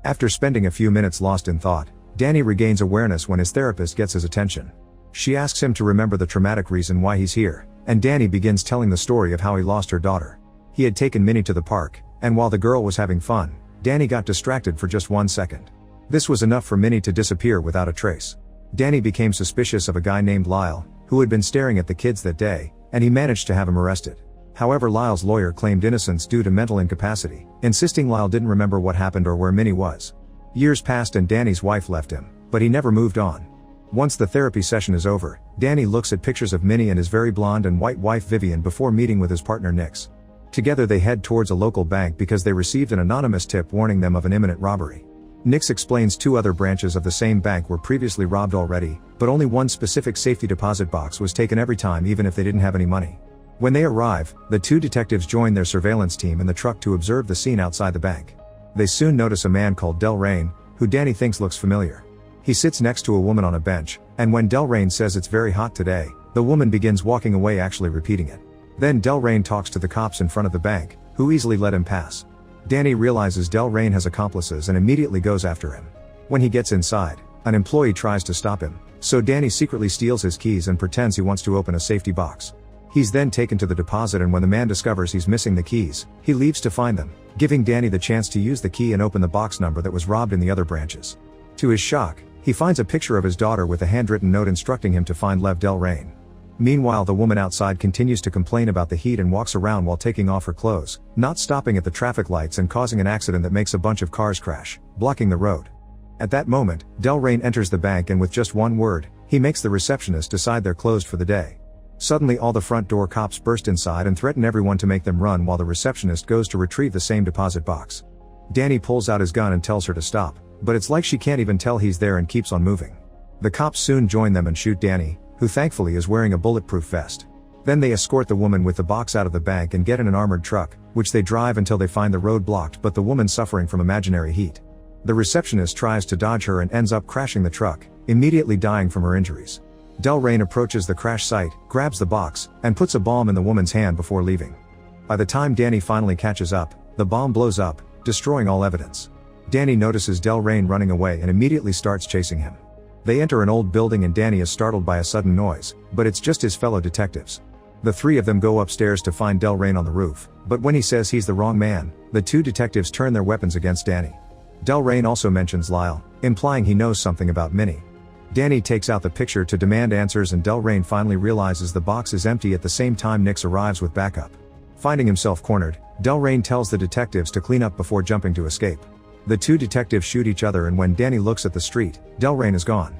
After spending a few minutes lost in thought, Danny regains awareness when his therapist gets his attention. She asks him to remember the traumatic reason why he's here, and Danny begins telling the story of how he lost her daughter. He had taken Minnie to the park, and while the girl was having fun, Danny got distracted for just 1 second. This was enough for Minnie to disappear without a trace. Danny became suspicious of a guy named Lyle, who had been staring at the kids that day, and he managed to have him arrested. However, Lyle's lawyer claimed innocence due to mental incapacity, insisting Lyle didn't remember what happened or where Minnie was. Years passed and Danny's wife left him, but he never moved on. Once the therapy session is over, Danny looks at pictures of Minnie and his very blonde and white wife Vivian before meeting with his partner Nix. Together they head towards a local bank because they received an anonymous tip warning them of an imminent robbery. Nix explains 2 other branches of the same bank were previously robbed already, but only one specific safety deposit box was taken every time even if they didn't have any money. When they arrive, the 2 detectives join their surveillance team in the truck to observe the scene outside the bank. They soon notice a man called Delrain, who Danny thinks looks familiar. He sits next to a woman on a bench, and when Delrain says it's very hot today, the woman begins walking away, actually repeating it. Then Delrain talks to the cops in front of the bank, who easily let him pass. Danny realizes Delrain has accomplices and immediately goes after him. When he gets inside, an employee tries to stop him, so Danny secretly steals his keys and pretends he wants to open a safety box. He's then taken to the deposit, and when the man discovers he's missing the keys, he leaves to find them, giving Danny the chance to use the key and open the box number that was robbed in the other branches. To his shock, he finds a picture of his daughter with a handwritten note instructing him to find Lev Delrain. Meanwhile, the woman outside continues to complain about the heat and walks around while taking off her clothes, not stopping at the traffic lights and causing an accident that makes a bunch of cars crash, blocking the road. At that moment, Delrain enters the bank and with just one word, he makes the receptionist decide they're closed for the day. Suddenly all the front door cops burst inside and threaten everyone to make them run while the receptionist goes to retrieve the same deposit box. Danny pulls out his gun and tells her to stop, but it's like she can't even tell he's there and keeps on moving. The cops soon join them and shoot Danny, who thankfully is wearing a bulletproof vest. Then they escort the woman with the box out of the bank and get in an armored truck, which they drive until they find the road blocked but the woman suffering from imaginary heat. The receptionist tries to dodge her and ends up crashing the truck, immediately dying from her injuries. Delrain approaches the crash site, grabs the box, and puts a bomb in the woman's hand before leaving. By the time Danny finally catches up, the bomb blows up, destroying all evidence. Danny notices Delrain running away and immediately starts chasing him. They enter an old building and Danny is startled by a sudden noise, but it's just his fellow detectives. The 3 of them go upstairs to find Delrain on the roof, but when he says he's the wrong man, the 2 detectives turn their weapons against Danny. Delrain also mentions Lyle, implying he knows something about Minnie. Danny takes out the picture to demand answers and Delrain finally realizes the box is empty at the same time Nix arrives with backup. Finding himself cornered, Delrain tells the detectives to clean up before jumping to escape. The 2 detectives shoot each other and when Danny looks at the street, Delrain is gone.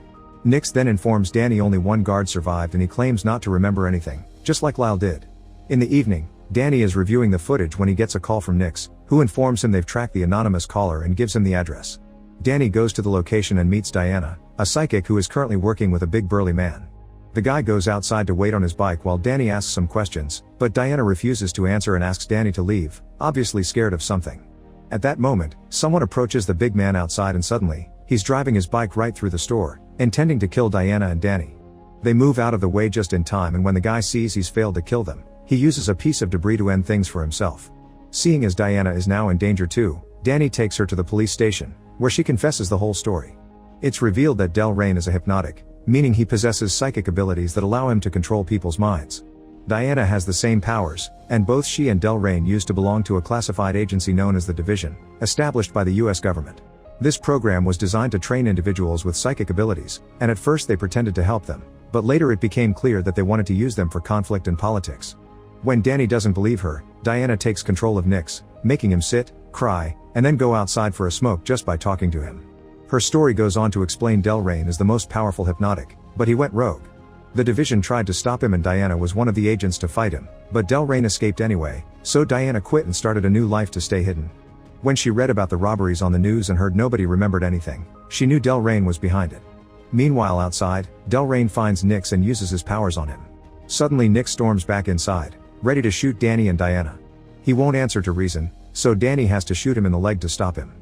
Nix then informs Danny only 1 guard survived and he claims not to remember anything, just like Lyle did. In the evening, Danny is reviewing the footage when he gets a call from Nix, who informs him they've tracked the anonymous caller and gives him the address. Danny goes to the location and meets Diana, a psychic who is currently working with a big burly man. The guy goes outside to wait on his bike while Danny asks some questions, but Diana refuses to answer and asks Danny to leave, obviously scared of something. At that moment, someone approaches the big man outside and suddenly, he's driving his bike right through the store, intending to kill Diana and Danny. They move out of the way just in time and when the guy sees he's failed to kill them, he uses a piece of debris to end things for himself. Seeing as Diana is now in danger too, Danny takes her to the police station, where she confesses the whole story. It's revealed that Delrain is a hypnotic, meaning he possesses psychic abilities that allow him to control people's minds. Diana has the same powers, and both she and Delrain used to belong to a classified agency known as the Division, established by the US government. This program was designed to train individuals with psychic abilities, and at first they pretended to help them, but later it became clear that they wanted to use them for conflict and politics. When Danny doesn't believe her, Diana takes control of Nix, making him sit, cry, and then go outside for a smoke just by talking to him. Her story goes on to explain Delrain is the most powerful hypnotic, but he went rogue. The Division tried to stop him and Diana was one of the agents to fight him, but Delrain escaped anyway, so Diana quit and started a new life to stay hidden. When she read about the robberies on the news and heard nobody remembered anything, she knew Delrain was behind it. Meanwhile outside, Delrain finds Nix and uses his powers on him. Suddenly Nix storms back inside, ready to shoot Danny and Diana. He won't answer to reason, so Danny has to shoot him in the leg to stop him.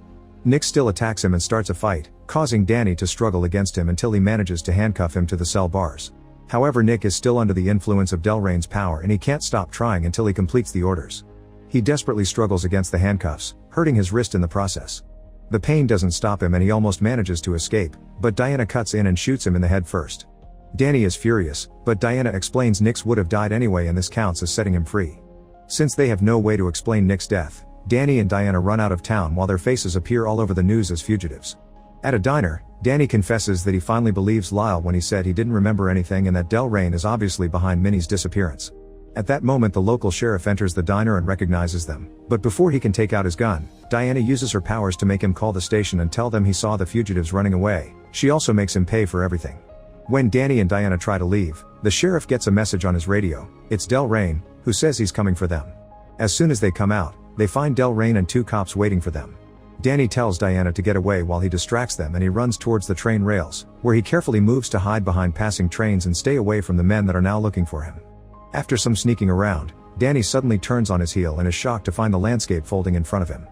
Nix still attacks him and starts a fight, causing Danny to struggle against him until he manages to handcuff him to the cell bars. However, Nick is still under the influence of Delrain's power and he can't stop trying until he completes the orders. He desperately struggles against the handcuffs, hurting his wrist in the process. The pain doesn't stop him and he almost manages to escape, but Diana cuts in and shoots him in the head first. Danny is furious, but Diana explains Nick's would have died anyway and this counts as setting him free. Since they have no way to explain Nick's death, Danny and Diana run out of town while their faces appear all over the news as fugitives. At a diner, Danny confesses that he finally believes Lyle when he said he didn't remember anything and that Delrain is obviously behind Minnie's disappearance. At that moment the local sheriff enters the diner and recognizes them, but before he can take out his gun, Diana uses her powers to make him call the station and tell them he saw the fugitives running away. She also makes him pay for everything. When Danny and Diana try to leave, the sheriff gets a message on his radio. It's Delrain, who says he's coming for them. As soon as they come out, they find Delrain and two cops waiting for them. Danny tells Diana to get away while he distracts them and he runs towards the train rails, where he carefully moves to hide behind passing trains and stay away from the men that are now looking for him. After some sneaking around, Danny suddenly turns on his heel and is shocked to find the landscape folding in front of him.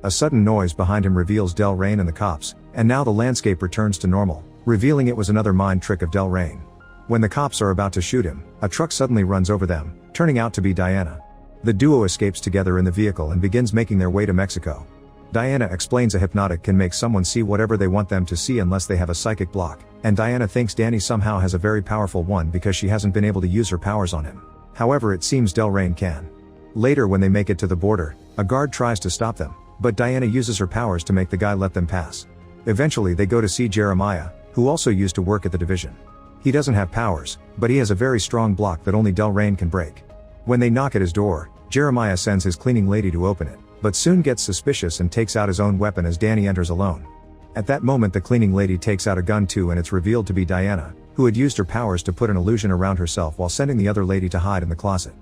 A sudden noise behind him reveals Delrain and the cops, and now the landscape returns to normal, revealing it was another mind trick of Delrain. When the cops are about to shoot him, a truck suddenly runs over them, turning out to be Diana. The duo escapes together in the vehicle and begins making their way to Mexico. Diana explains a hypnotic can make someone see whatever they want them to see unless they have a psychic block, and Diana thinks Danny somehow has a very powerful one because she hasn't been able to use her powers on him. However, it seems Delrain can. Later when they make it to the border, a guard tries to stop them, but Diana uses her powers to make the guy let them pass. Eventually they go to see Jeremiah, who also used to work at the division. He doesn't have powers, but he has a very strong block that only Delrain can break. When they knock at his door, Jeremiah sends his cleaning lady to open it, but soon gets suspicious and takes out his own weapon as Danny enters alone. At that moment the cleaning lady takes out a gun too and it's revealed to be Diana, who had used her powers to put an illusion around herself while sending the other lady to hide in the closet.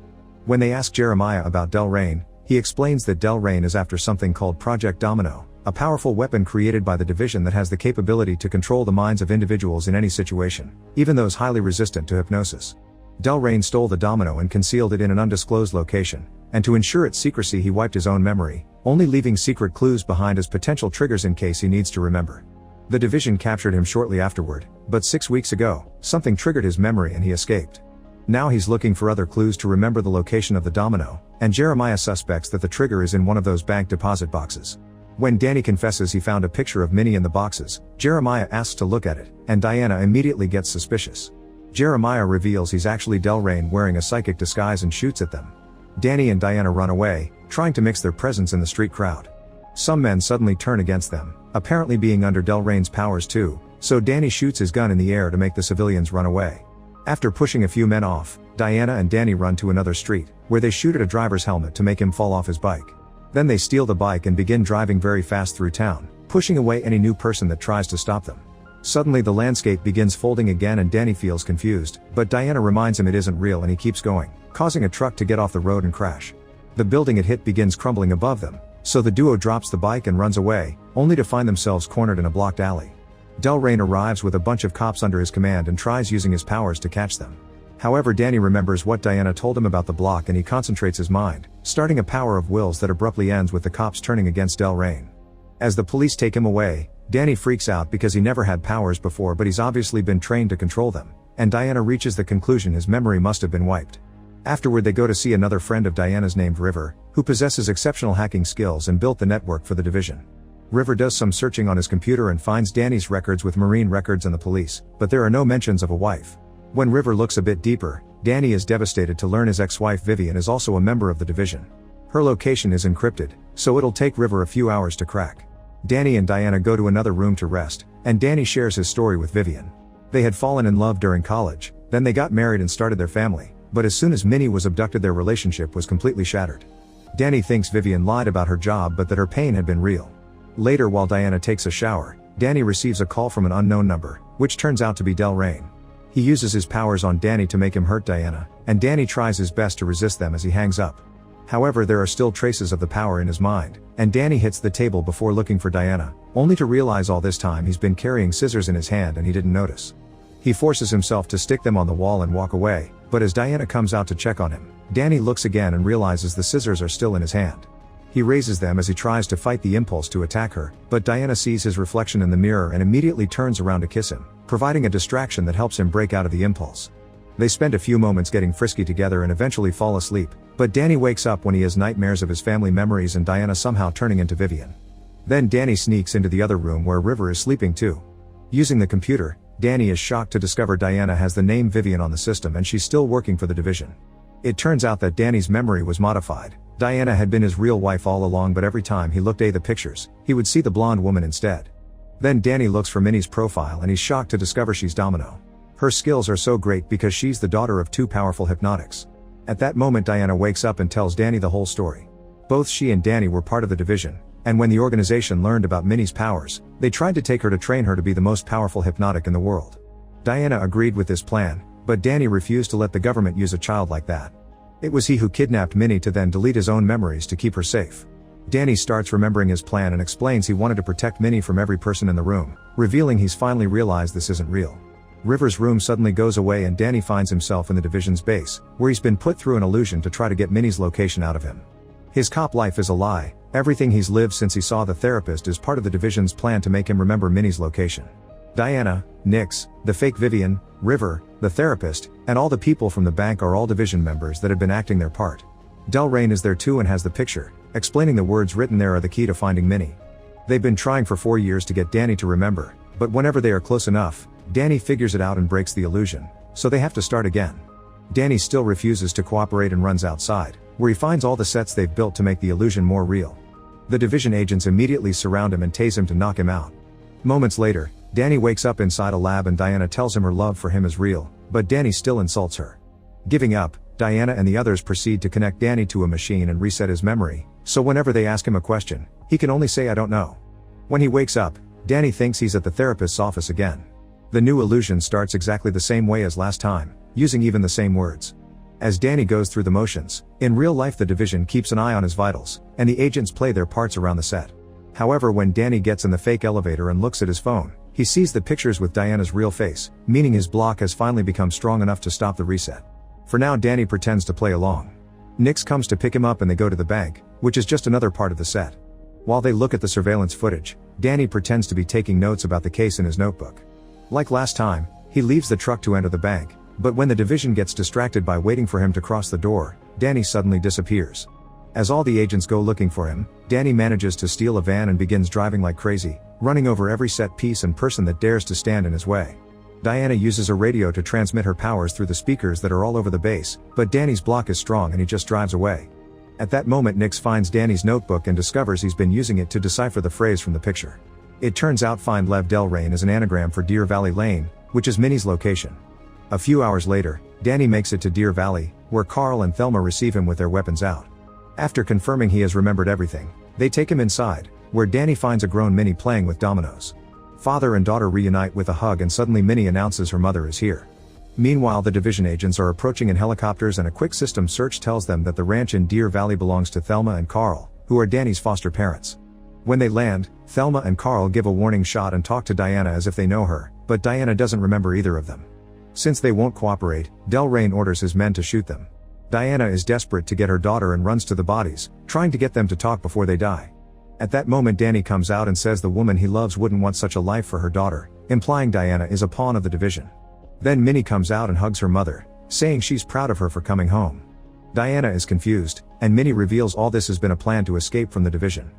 When they ask Jeremiah about Delrain, he explains that Delrain is after something called Project Domino, a powerful weapon created by the division that has the capability to control the minds of individuals in any situation, even those highly resistant to hypnosis. Delrain stole the domino and concealed it in an undisclosed location, and to ensure its secrecy he wiped his own memory, only leaving secret clues behind as potential triggers in case he needs to remember. The division captured him shortly afterward, but 6 weeks ago, something triggered his memory and he escaped. Now he's looking for other clues to remember the location of the domino, and Jeremiah suspects that the trigger is in one of those bank deposit boxes. When Danny confesses he found a picture of Minnie in the boxes, Jeremiah asks to look at it, and Diana immediately gets suspicious. Jeremiah reveals he's actually Delrain wearing a psychic disguise and shoots at them. Danny and Diana run away, trying to mix their presence in the street crowd. Some men suddenly turn against them, apparently being under Delrain's powers too, so Danny shoots his gun in the air to make the civilians run away. After pushing a few men off, Diana and Danny run to another street, where they shoot at a driver's helmet to make him fall off his bike. Then they steal the bike and begin driving very fast through town, pushing away any new person that tries to stop them. Suddenly the landscape begins folding again and Danny feels confused, but Diana reminds him it isn't real and he keeps going, causing a truck to get off the road and crash. The building it hit begins crumbling above them, so the duo drops the bike and runs away, only to find themselves cornered in a blocked alley. Delrain arrives with a bunch of cops under his command and tries using his powers to catch them. However, Danny remembers what Diana told him about the block and he concentrates his mind, starting a power of wills that abruptly ends with the cops turning against Delrain. As the police take him away, Danny freaks out because he never had powers before but he's obviously been trained to control them, and Diana reaches the conclusion his memory must have been wiped. Afterward they go to see another friend of Diana's named River, who possesses exceptional hacking skills and built the network for the division. River does some searching on his computer and finds Danny's records with Marine records and the police, but there are no mentions of a wife. When River looks a bit deeper, Danny is devastated to learn his ex-wife Vivian is also a member of the division. Her location is encrypted, so it'll take River a few hours to crack. Danny and Diana go to another room to rest, and Danny shares his story with Vivian. They had fallen in love during college, then they got married and started their family, but as soon as Minnie was abducted their relationship was completely shattered. Danny thinks Vivian lied about her job but that her pain had been real. Later while Diana takes a shower, Danny receives a call from an unknown number, which turns out to be Delrain. He uses his powers on Danny to make him hurt Diana, and Danny tries his best to resist them as he hangs up. However, there are still traces of the power in his mind, and Danny hits the table before looking for Diana, only to realize all this time he's been carrying scissors in his hand and he didn't notice. He forces himself to stick them on the wall and walk away, but as Diana comes out to check on him, Danny looks again and realizes the scissors are still in his hand. He raises them as he tries to fight the impulse to attack her, but Diana sees his reflection in the mirror and immediately turns around to kiss him, providing a distraction that helps him break out of the impulse. They spend a few moments getting frisky together and eventually fall asleep, but Danny wakes up when he has nightmares of his family memories and Diana somehow turning into Vivian. Then Danny sneaks into the other room where River is sleeping too. Using the computer, Danny is shocked to discover Diana has the name Vivian on the system and she's still working for the division. It turns out that Danny's memory was modified. Diana had been his real wife all along, but every time he looked at the pictures, he would see the blonde woman instead. Then Danny looks for Minnie's profile and he's shocked to discover she's Domino. Her skills are so great because she's the daughter of two powerful hypnotics. At that moment Diana wakes up and tells Danny the whole story. Both she and Danny were part of the division, and when the organization learned about Minnie's powers, they tried to take her to train her to be the most powerful hypnotic in the world. Diana agreed with this plan, but Danny refused to let the government use a child like that. It was he who kidnapped Minnie to then delete his own memories to keep her safe. Danny starts remembering his plan and explains he wanted to protect Minnie from every person in the room, revealing he's finally realized this isn't real. River's room suddenly goes away and Danny finds himself in the division's base, where he's been put through an illusion to try to get Minnie's location out of him. His cop life is a lie. Everything he's lived since he saw the therapist is part of the division's plan to make him remember Minnie's location. Diana, Nix, the fake Vivian, River, the therapist, and all the people from the bank are all division members that have been acting their part. Delrain is there too and has the picture, explaining the words written there are the key to finding Minnie. They've been trying for 4 years to get Danny to remember, but whenever they are close enough, Danny figures it out and breaks the illusion, so they have to start again. Danny still refuses to cooperate and runs outside, where he finds all the sets they've built to make the illusion more real. The division agents immediately surround him and tase him to knock him out. Moments later, Danny wakes up inside a lab and Diana tells him her love for him is real, but Danny still insults her. Giving up, Diana and the others proceed to connect Danny to a machine and reset his memory, so whenever they ask him a question, he can only say I don't know. When he wakes up, Danny thinks he's at the therapist's office again. The new illusion starts exactly the same way as last time, using even the same words. As Danny goes through the motions, in real life the division keeps an eye on his vitals, and the agents play their parts around the set. However, when Danny gets in the fake elevator and looks at his phone, he sees the pictures with Diana's real face, meaning his block has finally become strong enough to stop the reset. For now Danny pretends to play along. Nix comes to pick him up and they go to the bank, which is just another part of the set. While they look at the surveillance footage, Danny pretends to be taking notes about the case in his notebook. Like last time, he leaves the truck to enter the bank, but when the division gets distracted by waiting for him to cross the door, Danny suddenly disappears. As all the agents go looking for him, Danny manages to steal a van and begins driving like crazy, running over every set piece and person that dares to stand in his way. Diana uses a radio to transmit her powers through the speakers that are all over the base, but Danny's block is strong and he just drives away. At that moment Nix finds Danny's notebook and discovers he's been using it to decipher the phrase from the picture. It turns out Find Lev Delrain is an anagram for Deer Valley Lane, which is Minnie's location. A few hours later, Danny makes it to Deer Valley, where Carl and Thelma receive him with their weapons out. After confirming he has remembered everything, they take him inside, where Danny finds a grown Minnie playing with dominoes. Father and daughter reunite with a hug and suddenly Minnie announces her mother is here. Meanwhile the division agents are approaching in helicopters and a quick system search tells them that the ranch in Deer Valley belongs to Thelma and Carl, who are Danny's foster parents. When they land, Thelma and Carl give a warning shot and talk to Diana as if they know her, but Diana doesn't remember either of them. Since they won't cooperate, Delrain orders his men to shoot them. Diana is desperate to get her daughter and runs to the bodies, trying to get them to talk before they die. At that moment Danny comes out and says the woman he loves wouldn't want such a life for her daughter, implying Diana is a pawn of the division. Then Minnie comes out and hugs her mother, saying she's proud of her for coming home. Diana is confused, and Minnie reveals all this has been a plan to escape from the division.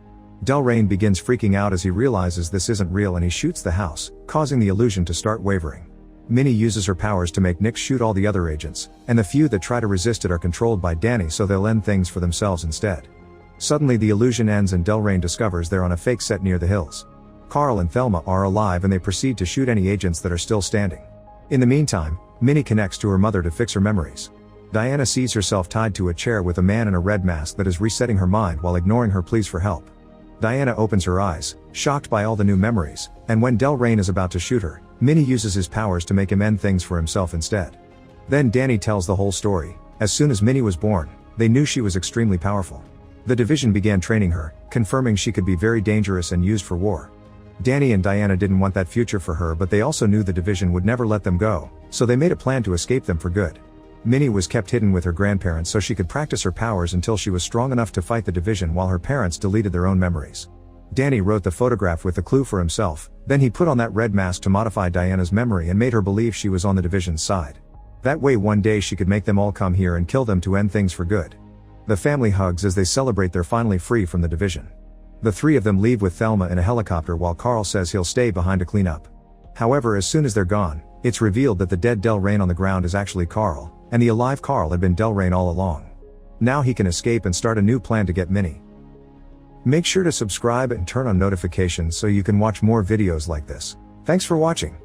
Delrain begins freaking out as he realizes this isn't real and he shoots the house, causing the illusion to start wavering. Minnie uses her powers to make Nix shoot all the other agents, and the few that try to resist it are controlled by Danny so they'll end things for themselves instead. Suddenly the illusion ends and Delrain discovers they're on a fake set near the hills. Carl and Thelma are alive and they proceed to shoot any agents that are still standing. In the meantime, Minnie connects to her mother to fix her memories. Diana sees herself tied to a chair with a man in a red mask that is resetting her mind while ignoring her pleas for help. Diana opens her eyes, shocked by all the new memories, and when Delrain is about to shoot her, Minnie uses his powers to make him end things for himself instead. Then Danny tells the whole story. As soon as Minnie was born, they knew she was extremely powerful. The division began training her, confirming she could be very dangerous and used for war. Danny and Diana didn't want that future for her, but they also knew the division would never let them go, so they made a plan to escape them for good. Minnie was kept hidden with her grandparents so she could practice her powers until she was strong enough to fight the division while her parents deleted their own memories. Danny wrote the photograph with the clue for himself, then he put on that red mask to modify Diana's memory and made her believe she was on the division's side. That way one day she could make them all come here and kill them to end things for good. The family hugs as they celebrate they're finally free from the division. The three of them leave with Thelma in a helicopter while Carl says he'll stay behind to clean up. However, as soon as they're gone, it's revealed that the dead Delrain on the ground is actually Carl, and the alive Carl had been Delrain all along. Now he can escape and start a new plan to get Minnie. Make sure to subscribe and turn on notifications so you can watch more videos like this. Thanks for watching.